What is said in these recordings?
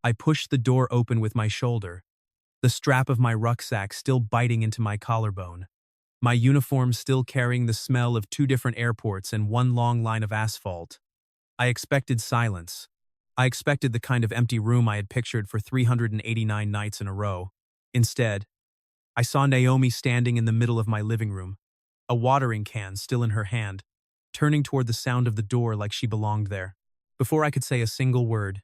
I pushed the door open with my shoulder, the strap of my rucksack still biting into my collarbone, my uniform still carrying the smell of two different airports and one long line of asphalt. I expected silence. I expected the kind of empty room I had pictured for 389 nights in a row. Instead, I saw Naomi standing in the middle of my living room, a watering can still in her hand, turning toward the sound of the door like she belonged there. Before I could say a single word,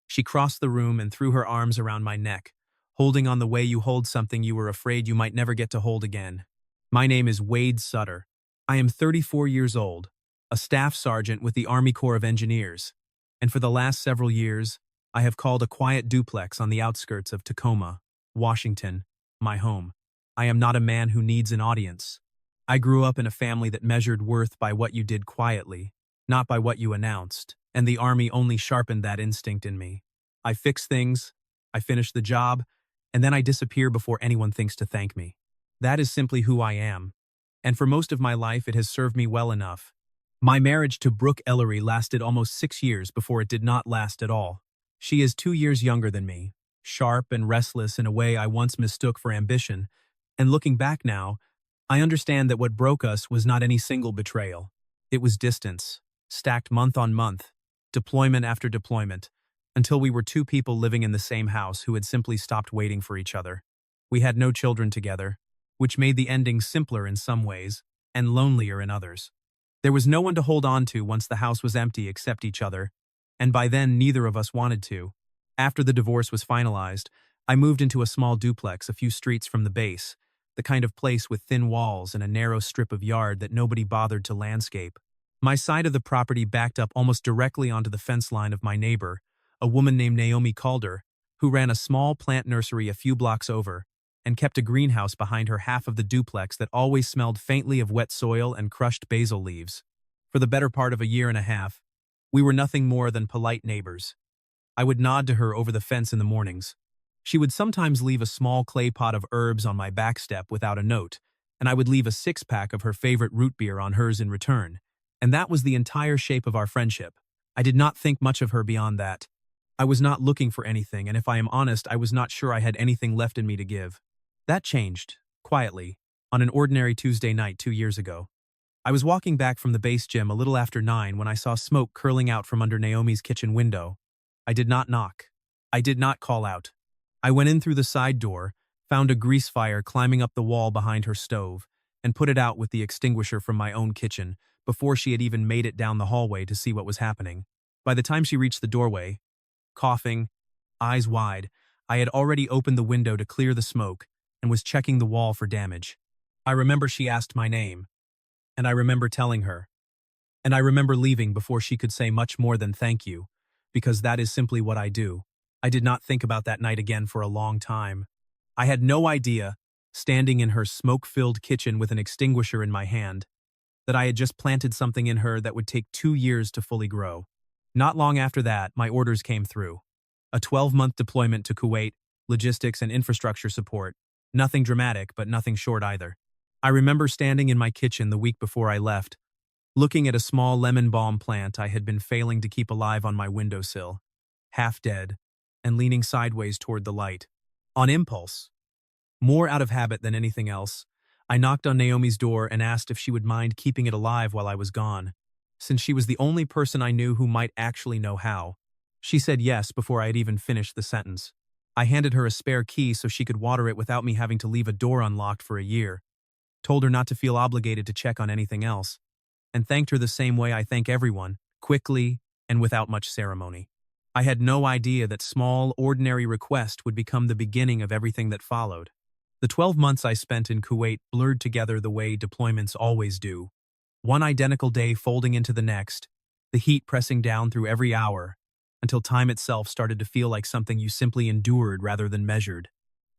she crossed the room and threw her arms around my neck, holding on the way you hold something you were afraid you might never get to hold again. My name is Wade Sutter. I am 34 years old, a staff sergeant with the Army Corps of Engineers, and for the last several years, I have called a quiet duplex on the outskirts of Tacoma, Washington, my home. I am not a man who needs an audience. I grew up in a family that measured worth by what you did quietly, not by what you announced, and the Army only sharpened that instinct in me. I fix things, I finish the job, and then I disappear before anyone thinks to thank me. That is simply who I am, and for most of my life it has served me well enough. My marriage to Brooke Ellery lasted almost 6 years before it did not last at all. She is 2 years younger than me, sharp and restless in a way I once mistook for ambition, and looking back now, I understand that what broke us was not any single betrayal. It was distance, stacked month on month, deployment after deployment, until we were two people living in the same house who had simply stopped waiting for each other. We had no children together, which made the ending simpler in some ways and lonelier in others. There was no one to hold on to once the house was empty except each other, and by then neither of us wanted to. After the divorce was finalized, I moved into a small duplex a few streets from the base, the kind of place with thin walls and a narrow strip of yard that nobody bothered to landscape. My side of the property backed up almost directly onto the fence line of my neighbor, a woman named Naomi Calder, who ran a small plant nursery a few blocks over, and kept a greenhouse behind her half of the duplex that always smelled faintly of wet soil and crushed basil leaves. For the better part of a year and a half, we were nothing more than polite neighbors. I would nod to her over the fence in the mornings. She would sometimes leave a small clay pot of herbs on my back step without a note, and I would leave a six-pack of her favorite root beer on hers in return. And that was the entire shape of our friendship. I did not think much of her beyond that. I was not looking for anything, and if I am honest, I was not sure I had anything left in me to give. That changed, quietly, on an ordinary Tuesday night 2 years ago. I was walking back from the base gym a little after 9 when I saw smoke curling out from under Naomi's kitchen window. I did not knock. I did not call out. I went in through the side door, found a grease fire climbing up the wall behind her stove, and put it out with the extinguisher from my own kitchen before she had even made it down the hallway to see what was happening. By the time she reached the doorway, coughing, eyes wide, I had already opened the window to clear the smoke and was checking the wall for damage. I remember she asked my name, and I remember telling her, and I remember leaving before she could say much more than thank you, because that is simply what I do. I did not think about that night again for a long time. I had no idea, standing in her smoke-filled kitchen with an extinguisher in my hand, that I had just planted something in her that would take 2 years to fully grow. Not long after that, my orders came through. A 12-month deployment to Kuwait, logistics and infrastructure support. Nothing dramatic, but nothing short either. I remember standing in my kitchen the week before I left, looking at a small lemon balm plant I had been failing to keep alive on my windowsill, half dead, and leaning sideways toward the light. On impulse, more out of habit than anything else, I knocked on Naomi's door and asked if she would mind keeping it alive while I was gone, since she was the only person I knew who might actually know how. She said yes before I had even finished the sentence. I handed her a spare key so she could water it without me having to leave a door unlocked for a year, told her not to feel obligated to check on anything else, and thanked her the same way I thank everyone, quickly and without much ceremony. I had no idea that small, ordinary request would become the beginning of everything that followed. The 12 months I spent in Kuwait blurred together the way deployments always do. One identical day folding into the next, the heat pressing down through every hour, until time itself started to feel like something you simply endured rather than measured.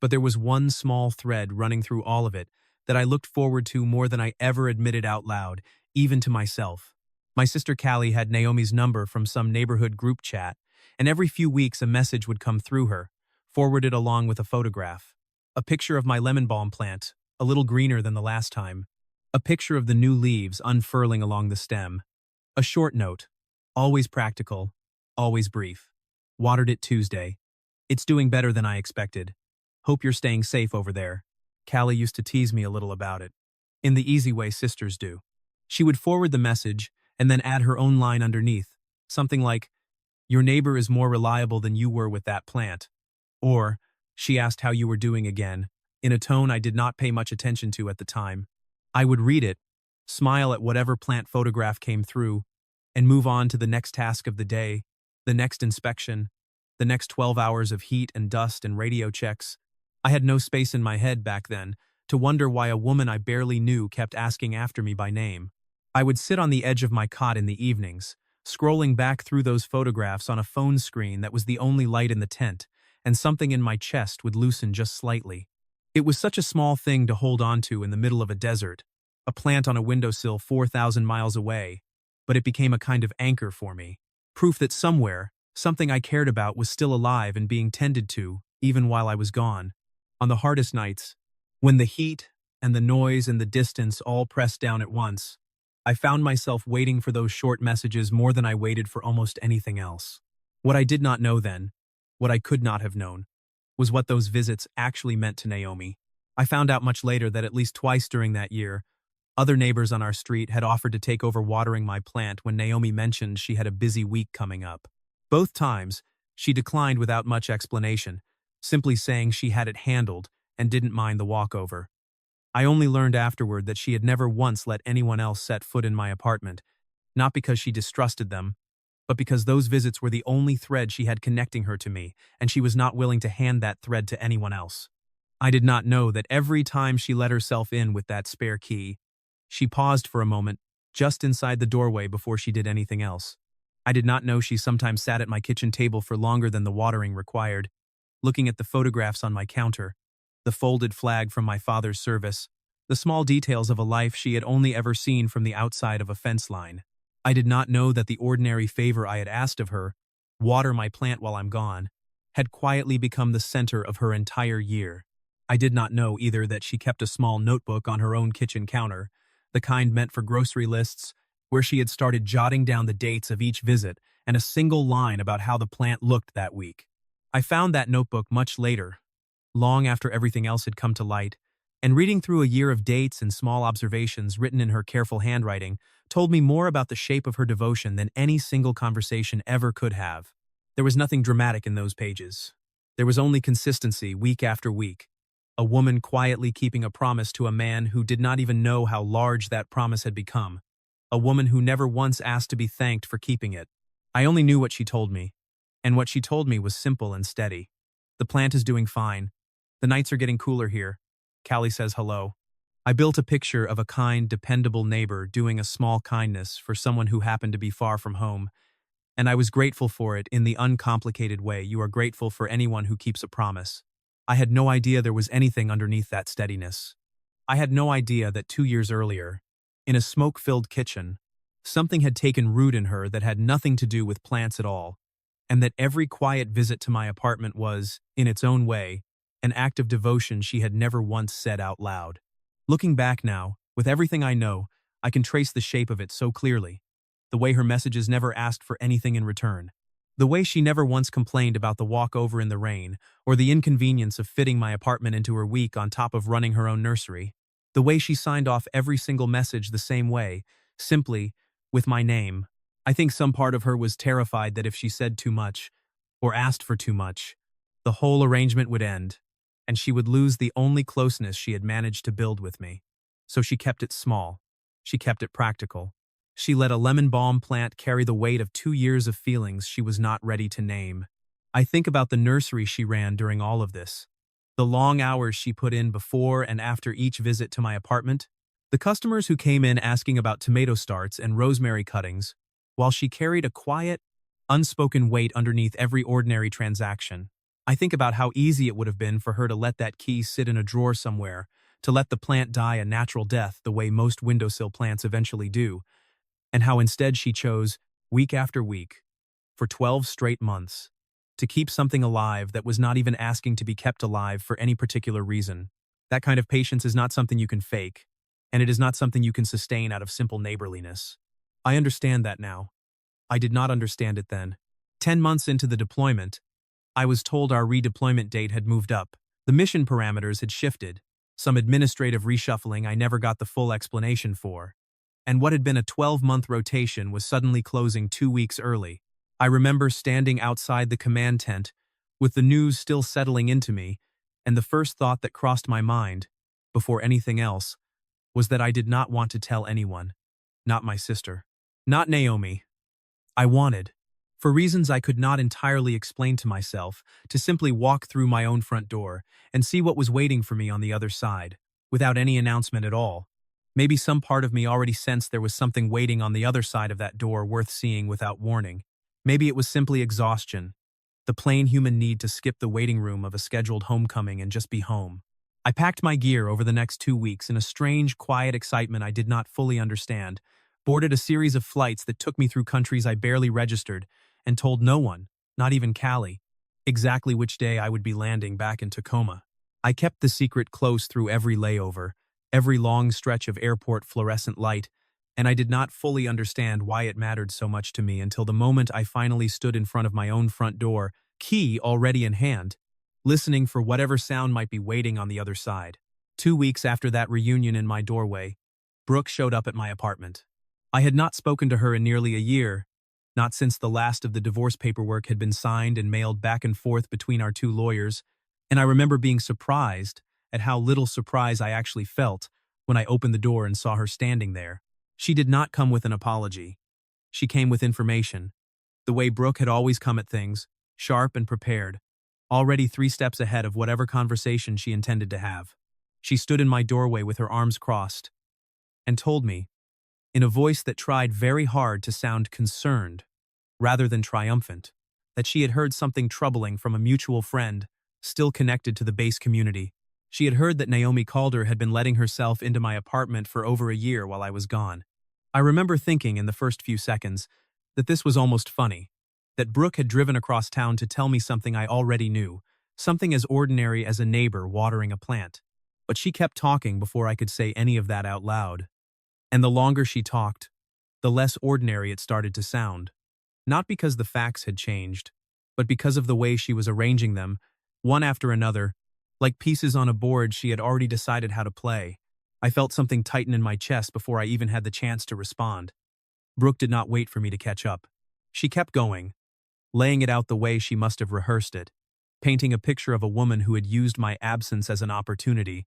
But there was one small thread running through all of it that I looked forward to more than I ever admitted out loud, even to myself. My sister Callie had Naomi's number from some neighborhood group chat, and every few weeks a message would come through her, forwarded along with a photograph. A picture of my lemon balm plant, a little greener than the last time. A picture of the new leaves unfurling along the stem. A short note, always practical, always brief. Watered it Tuesday. It's doing better than I expected. Hope you're staying safe over there. Callie used to tease me a little about it. In the easy way sisters do. She would forward the message and then add her own line underneath. Something like, "Your neighbor is more reliable than you were with that plant." Or, "She asked how you were doing again," in a tone I did not pay much attention to at the time. I would read it, smile at whatever plant photograph came through, and move on to the next task of the day, the next inspection, the next 12 hours of heat and dust and radio checks. I had no space in my head back then to wonder why a woman I barely knew kept asking after me by name. I would sit on the edge of my cot in the evenings, scrolling back through those photographs on a phone screen that was the only light in the tent, and something in my chest would loosen just slightly. It was such a small thing to hold on to in the middle of a desert, a plant on a windowsill 4,000 miles away, but it became a kind of anchor for me. Proof that somewhere, something I cared about was still alive and being tended to, even while I was gone. On the hardest nights, when the heat and the noise and the distance all pressed down at once, I found myself waiting for those short messages more than I waited for almost anything else. What I did not know then, what I could not have known, was what those visits actually meant to Naomi. I found out much later that at least twice during that year, other neighbors on our street had offered to take over watering my plant when Naomi mentioned she had a busy week coming up. Both times, she declined without much explanation, simply saying she had it handled and didn't mind the walkover. I only learned afterward that she had never once let anyone else set foot in my apartment, not because she distrusted them, but because those visits were the only thread she had connecting her to me, and she was not willing to hand that thread to anyone else. I did not know that every time she let herself in with that spare key, she paused for a moment, just inside the doorway before she did anything else. I did not know she sometimes sat at my kitchen table for longer than the watering required, looking at the photographs on my counter, the folded flag from my father's service, the small details of a life she had only ever seen from the outside of a fence line. I did not know that the ordinary favor I had asked of her, water my plant while I'm gone, had quietly become the center of her entire year. I did not know either that she kept a small notebook on her own kitchen counter, the kind meant for grocery lists, where she had started jotting down the dates of each visit and a single line about how the plant looked that week. I found that notebook much later, long after everything else had come to light, and reading through a year of dates and small observations written in her careful handwriting told me more about the shape of her devotion than any single conversation ever could have. There was nothing dramatic in those pages. There was only consistency week after week. A woman quietly keeping a promise to a man who did not even know how large that promise had become. A woman who never once asked to be thanked for keeping it. I only knew what she told me, and what she told me was simple and steady. The plant is doing fine. The nights are getting cooler here. Callie says hello. I built a picture of a kind, dependable neighbor doing a small kindness for someone who happened to be far from home, and I was grateful for it in the uncomplicated way you are grateful for anyone who keeps a promise. I had no idea there was anything underneath that steadiness. I had no idea that 2 years earlier, in a smoke-filled kitchen, something had taken root in her that had nothing to do with plants at all, and that every quiet visit to my apartment was, in its own way, an act of devotion she had never once said out loud. Looking back now, with everything I know, I can trace the shape of it so clearly. The way her messages never asked for anything in return. The way she never once complained about the walk over in the rain, or the inconvenience of fitting my apartment into her week on top of running her own nursery. The way she signed off every single message the same way, simply, with my name. I think some part of her was terrified that if she said too much, or asked for too much, the whole arrangement would end, and she would lose the only closeness she had managed to build with me. So she kept it small. She kept it practical. She let a lemon balm plant carry the weight of 2 years of feelings she was not ready to name. I think about the nursery she ran during all of this. The long hours she put in before and after each visit to my apartment. The customers who came in asking about tomato starts and rosemary cuttings, while she carried a quiet, unspoken weight underneath every ordinary transaction. I think about how easy it would have been for her to let that key sit in a drawer somewhere, to let the plant die a natural death the way most windowsill plants eventually do, and how instead she chose, week after week, for 12 straight months, to keep something alive that was not even asking to be kept alive for any particular reason. That kind of patience is not something you can fake, and it is not something you can sustain out of simple neighborliness. I understand that now. I did not understand it then. 10 months into the deployment, I was told our redeployment date had moved up. The mission parameters had shifted, some administrative reshuffling I never got the full explanation for. And what had been a 12-month rotation was suddenly closing 2 weeks early. I remember standing outside the command tent, with the news still settling into me, and the first thought that crossed my mind, before anything else, was that I did not want to tell anyone. Not my sister. Not Naomi. I wanted, for reasons I could not entirely explain to myself, to simply walk through my own front door and see what was waiting for me on the other side, without any announcement at all. Maybe some part of me already sensed there was something waiting on the other side of that door worth seeing without warning. Maybe it was simply exhaustion, the plain human need to skip the waiting room of a scheduled homecoming and just be home. I packed my gear over the next 2 weeks in a strange, quiet excitement I did not fully understand, boarded a series of flights that took me through countries I barely registered, and told no one, not even Callie, exactly which day I would be landing back in Tacoma. I kept the secret close through every layover, every long stretch of airport fluorescent light, and I did not fully understand why it mattered so much to me until the moment I finally stood in front of my own front door, key already in hand, listening for whatever sound might be waiting on the other side. 2 weeks after that reunion in my doorway, Brooke showed up at my apartment. I had not spoken to her in nearly a year, not since the last of the divorce paperwork had been signed and mailed back and forth between our two lawyers, and I remember being surprised at how little surprise I actually felt when I opened the door and saw her standing there. She did not come with an apology. She came with information, the way Brooke had always come at things, sharp and prepared, already 3 steps ahead of whatever conversation she intended to have. She stood in my doorway with her arms crossed and told me, in a voice that tried very hard to sound concerned rather than triumphant, that she had heard something troubling from a mutual friend still connected to the base community. She had heard that Naomi Calder had been letting herself into my apartment for over a year while I was gone. I remember thinking in the first few seconds that this was almost funny, that Brooke had driven across town to tell me something I already knew, something as ordinary as a neighbor watering a plant. But she kept talking before I could say any of that out loud. And the longer she talked, the less ordinary it started to sound. Not because the facts had changed, but because of the way she was arranging them, one after another, like pieces on a board she had already decided how to play. I felt something tighten in my chest before I even had the chance to respond. Brooke did not wait for me to catch up. She kept going, laying it out the way she must have rehearsed it, painting a picture of a woman who had used my absence as an opportunity,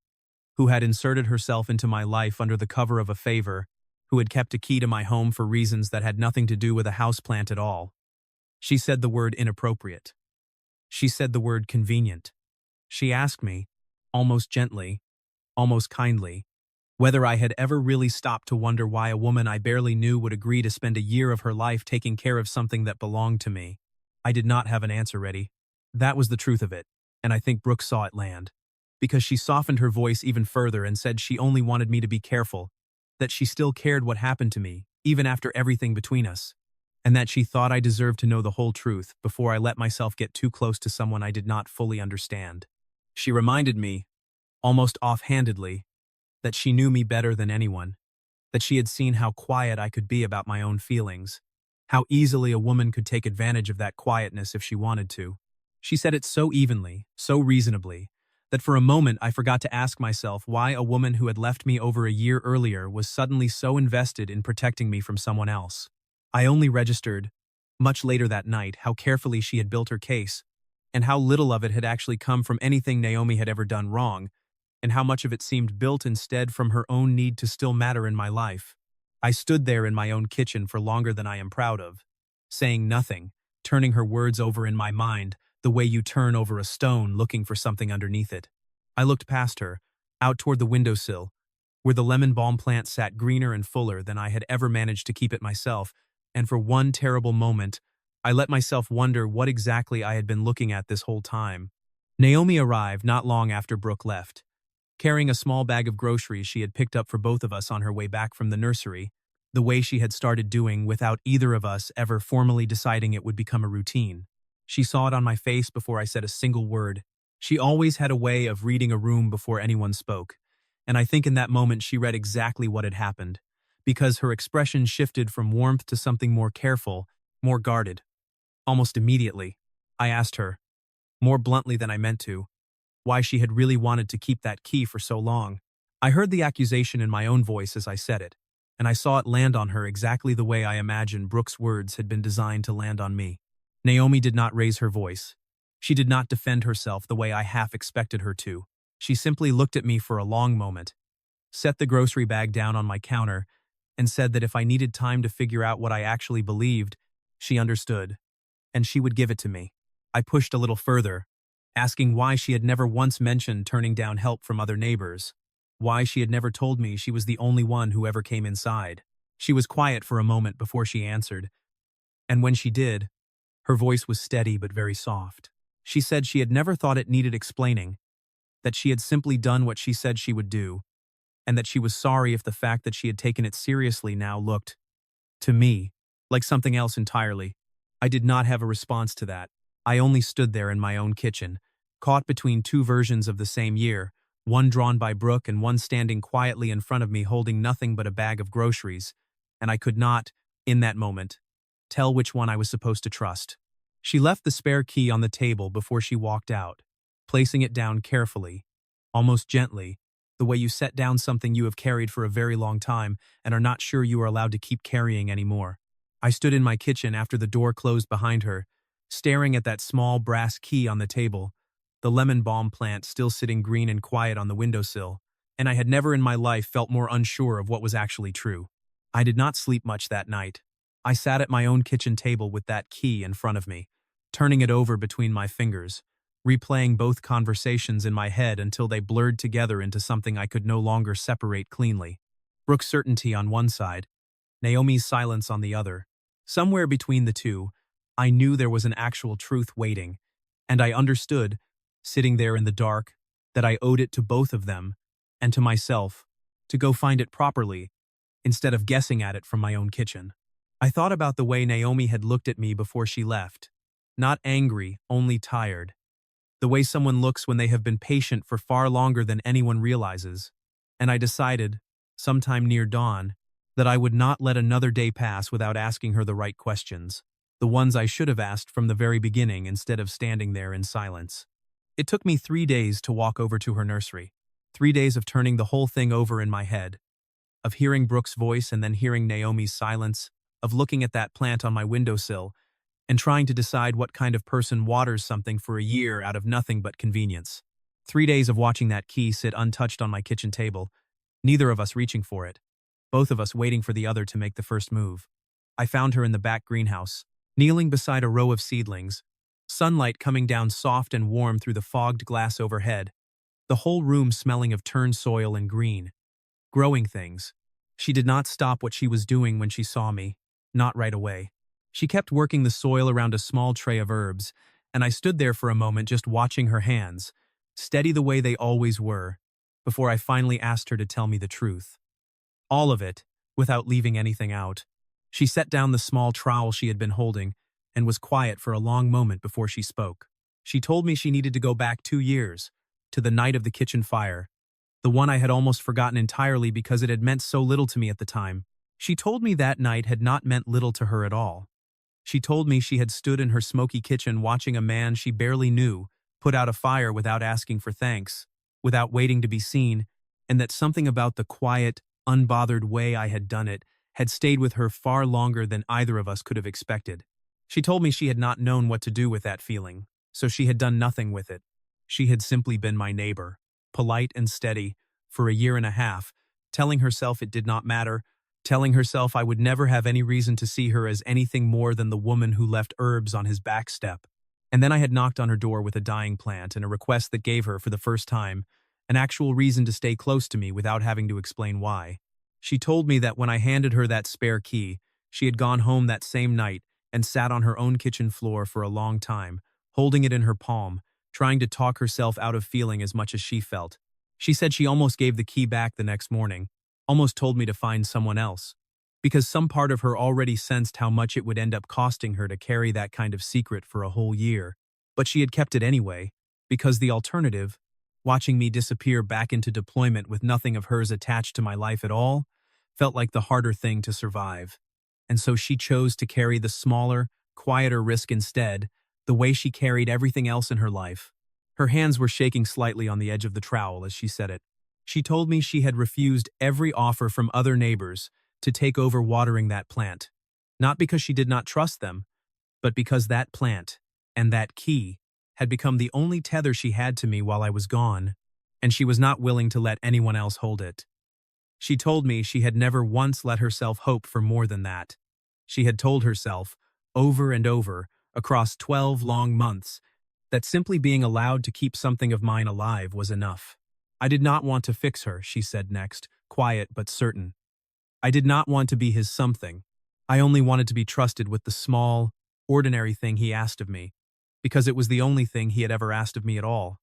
who had inserted herself into my life under the cover of a favor, who had kept a key to my home for reasons that had nothing to do with a houseplant at all. She said the word inappropriate. She said the word convenient. She asked me, almost gently, almost kindly, whether I had ever really stopped to wonder why a woman I barely knew would agree to spend a year of her life taking care of something that belonged to me. I did not have an answer ready. That was the truth of it, and I think Brooke saw it land. Because she softened her voice even further and said she only wanted me to be careful, that she still cared what happened to me, even after everything between us, and that she thought I deserved to know the whole truth before I let myself get too close to someone I did not fully understand. She reminded me, almost offhandedly, that she knew me better than anyone, that she had seen how quiet I could be about my own feelings, how easily a woman could take advantage of that quietness if she wanted to. She said it so evenly, so reasonably, that for a moment I forgot to ask myself why a woman who had left me over a year earlier was suddenly so invested in protecting me from someone else. I only registered, much later that night, how carefully she had built her case, and how little of it had actually come from anything Naomi had ever done wrong, and how much of it seemed built instead from her own need to still matter in my life. I stood there in my own kitchen for longer than I am proud of, saying nothing, turning her words over in my mind, the way you turn over a stone looking for something underneath it. I looked past her, out toward the windowsill, where the lemon balm plant sat greener and fuller than I had ever managed to keep it myself, and for one terrible moment, I let myself wonder what exactly I had been looking at this whole time. Naomi arrived not long after Brooke left, carrying a small bag of groceries she had picked up for both of us on her way back from the nursery, the way she had started doing without either of us ever formally deciding it would become a routine. She saw it on my face before I said a single word. She always had a way of reading a room before anyone spoke, and I think in that moment she read exactly what had happened, because her expression shifted from warmth to something more careful, more guarded. Almost immediately, I asked her, more bluntly than I meant to, why she had really wanted to keep that key for so long. I heard the accusation in my own voice as I said it, and I saw it land on her exactly the way I imagined Brooke's words had been designed to land on me. Naomi did not raise her voice. She did not defend herself the way I half expected her to. She simply looked at me for a long moment, set the grocery bag down on my counter, and said that if I needed time to figure out what I actually believed, she understood, and she would give it to me. I pushed a little further, asking why she had never once mentioned turning down help from other neighbors, why she had never told me she was the only one who ever came inside. She was quiet for a moment before she answered, and when she did, her voice was steady but very soft. She said she had never thought it needed explaining, that she had simply done what she said she would do, and that she was sorry if the fact that she had taken it seriously now looked, to me, like something else entirely. I did not have a response to that. I only stood there in my own kitchen, caught between two versions of the same year, one drawn by Brooke and one standing quietly in front of me holding nothing but a bag of groceries, and I could not, in that moment, tell which one I was supposed to trust. She left the spare key on the table before she walked out, placing it down carefully, almost gently, the way you set down something you have carried for a very long time and are not sure you are allowed to keep carrying anymore. I stood in my kitchen after the door closed behind her, staring at that small brass key on the table, the lemon balm plant still sitting green and quiet on the windowsill, and I had never in my life felt more unsure of what was actually true. I did not sleep much that night. I sat at my own kitchen table with that key in front of me, turning it over between my fingers, replaying both conversations in my head until they blurred together into something I could no longer separate cleanly. Brooke's certainty on one side, Naomi's silence on the other. Somewhere between the two, I knew there was an actual truth waiting, and I understood, sitting there in the dark, that I owed it to both of them, and to myself, to go find it properly, instead of guessing at it from my own kitchen. I thought about the way Naomi had looked at me before she left. Not angry, only tired. The way someone looks when they have been patient for far longer than anyone realizes. And I decided, sometime near dawn, that I would not let another day pass without asking her the right questions, the ones I should have asked from the very beginning instead of standing there in silence. It took me 3 days to walk over to her nursery, 3 days of turning the whole thing over in my head, of hearing Brooke's voice and then hearing Naomi's silence, of looking at that plant on my windowsill, and trying to decide what kind of person waters something for a year out of nothing but convenience. 3 days of watching that key sit untouched on my kitchen table, neither of us reaching for it, both of us waiting for the other to make the first move. I found her in the back greenhouse, kneeling beside a row of seedlings, sunlight coming down soft and warm through the fogged glass overhead, the whole room smelling of turned soil and green. Growing things. She did not stop what she was doing when she saw me, not right away. She kept working the soil around a small tray of herbs, and I stood there for a moment just watching her hands, steady the way they always were, before I finally asked her to tell me the truth. All of it, without leaving anything out. She set down the small trowel she had been holding and was quiet for a long moment before she spoke. She told me she needed to go back 2 years, to the night of the kitchen fire, the one I had almost forgotten entirely because it had meant so little to me at the time. She told me that night had not meant little to her at all. She told me she had stood in her smoky kitchen watching a man she barely knew put out a fire without asking for thanks, without waiting to be seen, and that something about the quiet, unbothered way I had done it had stayed with her far longer than either of us could have expected. She told me she had not known what to do with that feeling, so she had done nothing with it. She had simply been my neighbor, polite and steady, for a year and a half, telling herself it did not matter, telling herself I would never have any reason to see her as anything more than the woman who left herbs on his back step. And then I had knocked on her door with a dying plant and a request that gave her, for the first time, an actual reason to stay close to me without having to explain why. She told me that when I handed her that spare key, she had gone home that same night and sat on her own kitchen floor for a long time, holding it in her palm, trying to talk herself out of feeling as much as she felt. She said she almost gave the key back the next morning, almost told me to find someone else, because some part of her already sensed how much it would end up costing her to carry that kind of secret for a whole year. But she had kept it anyway, because the alternative, watching me disappear back into deployment with nothing of hers attached to my life at all, felt like the harder thing to survive. And so she chose to carry the smaller, quieter risk instead, the way she carried everything else in her life. Her hands were shaking slightly on the edge of the trowel as she said it. She told me she had refused every offer from other neighbors to take over watering that plant. Not because she did not trust them, but because that plant, and that key, had become the only tether she had to me while I was gone, and she was not willing to let anyone else hold it. She told me she had never once let herself hope for more than that. She had told herself, over and over, across 12 long months, that simply being allowed to keep something of mine alive was enough. I did not want to fix her, she said next, quiet but certain. I did not want to be his something. I only wanted to be trusted with the small, ordinary thing he asked of me, because it was the only thing he had ever asked of me at all,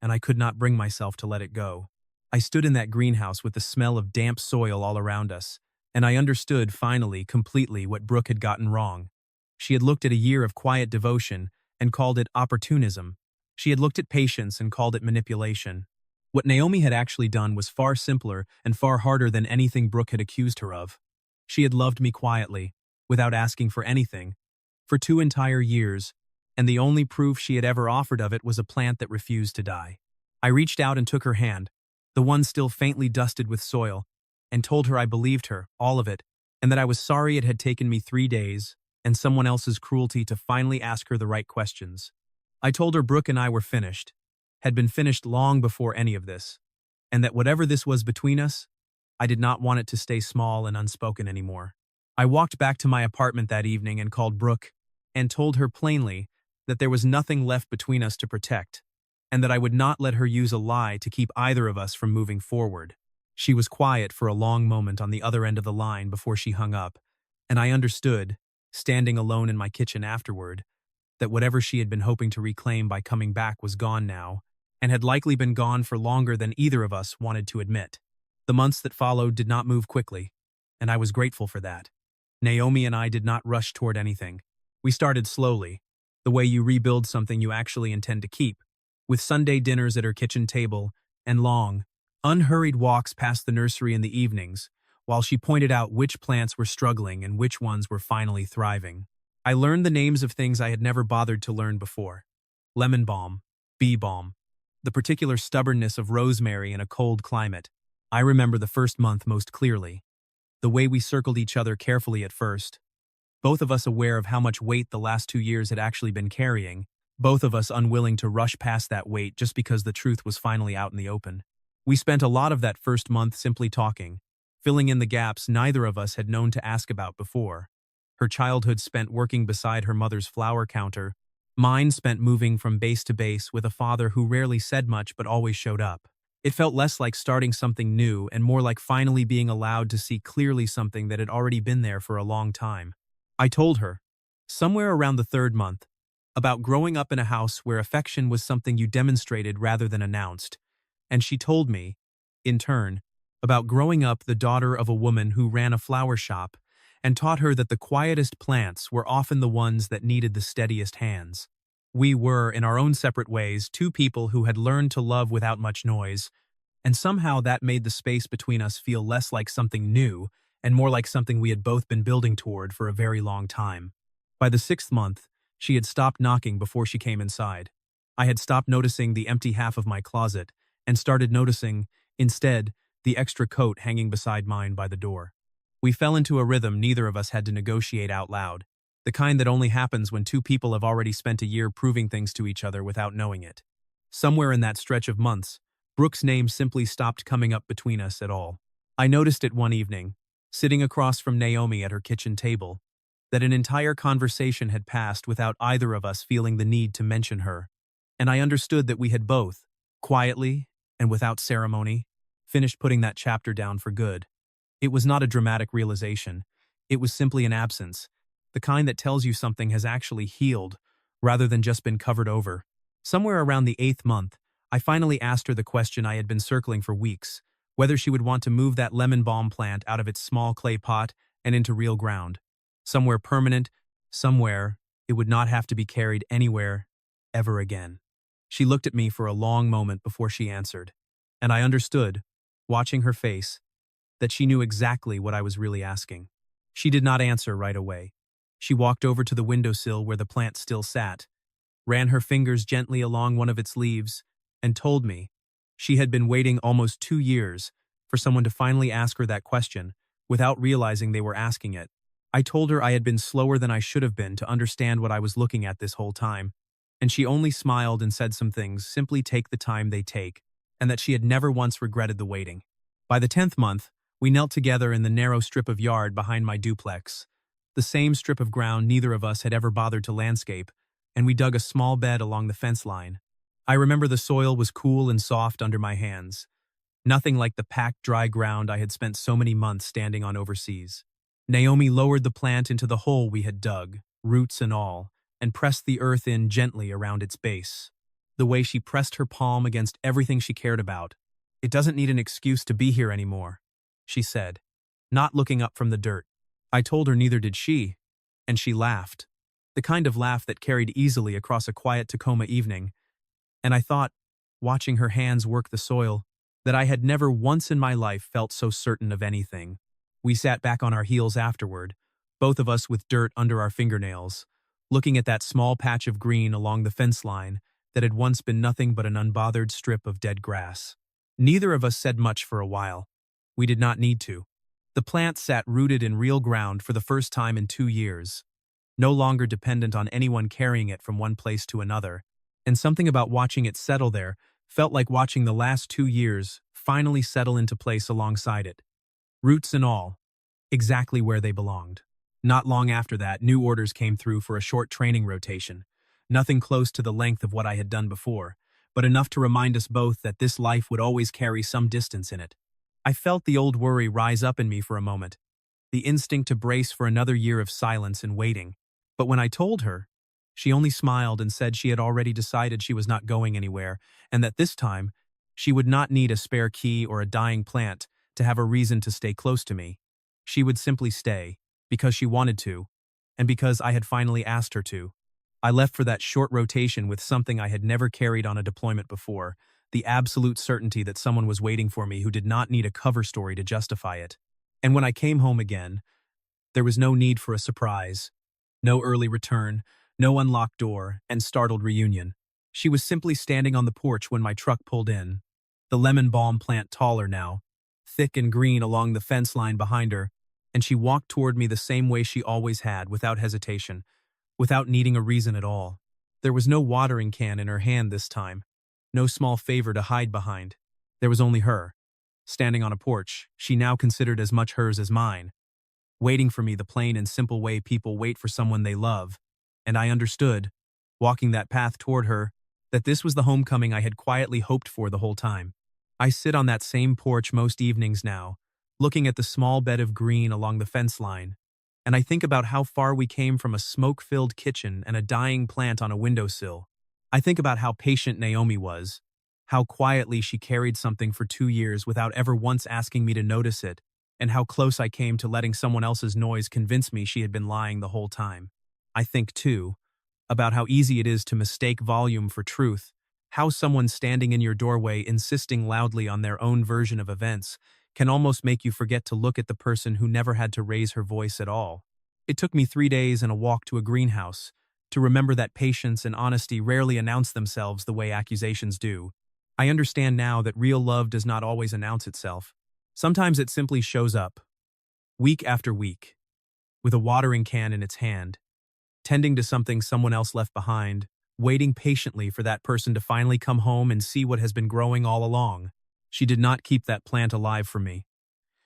and I could not bring myself to let it go. I stood in that greenhouse with the smell of damp soil all around us, and I understood finally, completely, what Brooke had gotten wrong. She had looked at a year of quiet devotion and called it opportunism. She had looked at patience and called it manipulation. What Naomi had actually done was far simpler and far harder than anything Brooke had accused her of. She had loved me quietly, without asking for anything, for 2 entire years, and the only proof she had ever offered of it was a plant that refused to die. I reached out and took her hand, the one still faintly dusted with soil, and told her I believed her, all of it, and that I was sorry it had taken me 3 days and someone else's cruelty to finally ask her the right questions. I told her Brooke and I were finished, had been finished long before any of this, and that whatever this was between us, I did not want it to stay small and unspoken anymore. I walked back to my apartment that evening and called Brooke and told her plainly that there was nothing left between us to protect, and that I would not let her use a lie to keep either of us from moving forward. She was quiet for a long moment on the other end of the line before she hung up, and I understood, standing alone in my kitchen afterward, that whatever she had been hoping to reclaim by coming back was gone now, and had likely been gone for longer than either of us wanted to admit. The months that followed did not move quickly, and I was grateful for that. Naomi and I did not rush toward anything. We started slowly, the way you rebuild something you actually intend to keep, with Sunday dinners at her kitchen table and long, unhurried walks past the nursery in the evenings, while she pointed out which plants were struggling and which ones were finally thriving. I learned the names of things I had never bothered to learn before. Lemon balm, bee balm, the particular stubbornness of rosemary in a cold climate. I remember the first month most clearly. The way we circled each other carefully at first. Both of us aware of how much weight the last 2 years had actually been carrying, both of us unwilling to rush past that weight just because the truth was finally out in the open. We spent a lot of that first month simply talking, filling in the gaps neither of us had known to ask about before. Her childhood spent working beside her mother's flower counter, mine spent moving from base to base with a father who rarely said much but always showed up. It felt less like starting something new and more like finally being allowed to see clearly something that had already been there for a long time. I told her, somewhere around the 3rd month, about growing up in a house where affection was something you demonstrated rather than announced, and she told me, in turn, about growing up the daughter of a woman who ran a flower shop and taught her that the quietest plants were often the ones that needed the steadiest hands. We were, in our own separate ways, 2 people who had learned to love without much noise, and somehow that made the space between us feel less like something new and more like something we had both been building toward for a very long time. By the 6th month, she had stopped knocking before she came inside. I had stopped noticing the empty half of my closet and started noticing, instead, the extra coat hanging beside mine by the door. We fell into a rhythm neither of us had to negotiate out loud, the kind that only happens when 2 people have already spent a year proving things to each other without knowing it. Somewhere in that stretch of months, Brooke's name simply stopped coming up between us at all. I noticed it one evening, sitting across from Naomi at her kitchen table, that an entire conversation had passed without either of us feeling the need to mention her, and I understood that we had both, quietly and without ceremony, finished putting that chapter down for good. It was not a dramatic realization. It was simply an absence, the kind that tells you something has actually healed, rather than just been covered over. Somewhere around the 8th month, I finally asked her the question I had been circling for weeks, whether she would want to move that lemon balm plant out of its small clay pot and into real ground. Somewhere permanent, somewhere it would not have to be carried anywhere, ever again. She looked at me for a long moment before she answered, and I understood, watching her face, that she knew exactly what I was really asking. She did not answer right away. She walked over to the windowsill where the plant still sat, ran her fingers gently along one of its leaves, and told me she had been waiting almost 2 years for someone to finally ask her that question, without realizing they were asking it. I told her I had been slower than I should have been to understand what I was looking at this whole time, and she only smiled and said some things simply take the time they take, and that she had never once regretted the waiting. By the 10th month, we knelt together in the narrow strip of yard behind my duplex, the same strip of ground neither of us had ever bothered to landscape, and we dug a small bed along the fence line. I remember the soil was cool and soft under my hands, nothing like the packed, dry ground I had spent so many months standing on overseas. Naomi lowered the plant into the hole we had dug, roots and all, and pressed the earth in gently around its base. The way she pressed her palm against everything she cared about. "It doesn't need an excuse to be here anymore," she said, not looking up from the dirt. I told her neither did she, and she laughed, the kind of laugh that carried easily across a quiet Tacoma evening, and I thought, watching her hands work the soil, that I had never once in my life felt so certain of anything. We sat back on our heels afterward, both of us with dirt under our fingernails, looking at that small patch of green along the fence line that had once been nothing but an unbothered strip of dead grass. Neither of us said much for a while. We did not need to. The plant sat rooted in real ground for the first time in 2 years, no longer dependent on anyone carrying it from one place to another, and something about watching it settle there felt like watching the last 2 years finally settle into place alongside it. Roots and all, exactly where they belonged. Not long after that, new orders came through for a short training rotation, nothing close to the length of what I had done before, but enough to remind us both that this life would always carry some distance in it. I felt the old worry rise up in me for a moment, the instinct to brace for another year of silence and waiting. But when I told her, she only smiled and said she had already decided she was not going anywhere, and that this time, she would not need a spare key or a dying plant to have a reason to stay close to me. She would simply stay, because she wanted to, and because I had finally asked her to. I left for that short rotation with something I had never carried on a deployment before, the absolute certainty that someone was waiting for me who did not need a cover story to justify it. And when I came home again, there was no need for a surprise, no early return, no unlocked door, and startled reunion. She was simply standing on the porch when my truck pulled in, the lemon balm plant taller now, thick and green along the fence line behind her, and she walked toward me the same way she always had, without hesitation, without needing a reason at all. There was no watering can in her hand this time, no small favor to hide behind. There was only her, standing on a porch she now considered as much hers as mine, waiting for me the plain and simple way people wait for someone they love. And I understood, walking that path toward her, that this was the homecoming I had quietly hoped for the whole time. I sit on that same porch most evenings now, looking at the small bed of green along the fence line, and I think about how far we came from a smoke-filled kitchen and a dying plant on a windowsill. I think about how patient Naomi was, how quietly she carried something for 2 years without ever once asking me to notice it, and how close I came to letting someone else's noise convince me she had been lying the whole time. I think, too, about how easy it is to mistake volume for truth, how someone standing in your doorway insisting loudly on their own version of events can almost make you forget to look at the person who never had to raise her voice at all. It took me 3 days and a walk to a greenhouse to remember that patience and honesty rarely announce themselves the way accusations do. I understand now that real love does not always announce itself. Sometimes it simply shows up, week after week, with a watering can in its hand, tending to something someone else left behind, waiting patiently for that person to finally come home and see what has been growing all along. She did not keep that plant alive for me.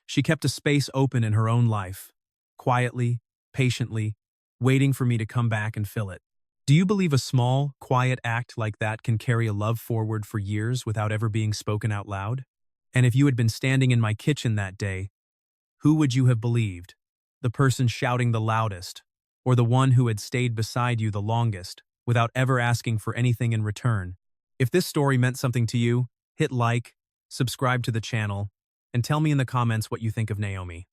She kept a space open in her own life, quietly, patiently, waiting for me to come back and fill it. Do you believe a small, quiet act like that can carry a love forward for years without ever being spoken out loud? And if you had been standing in my kitchen that day, who would you have believed? The person shouting the loudest, or the one who had stayed beside you the longest, without ever asking for anything in return? If this story meant something to you, hit like, subscribe to the channel, and tell me in the comments what you think of Naomi.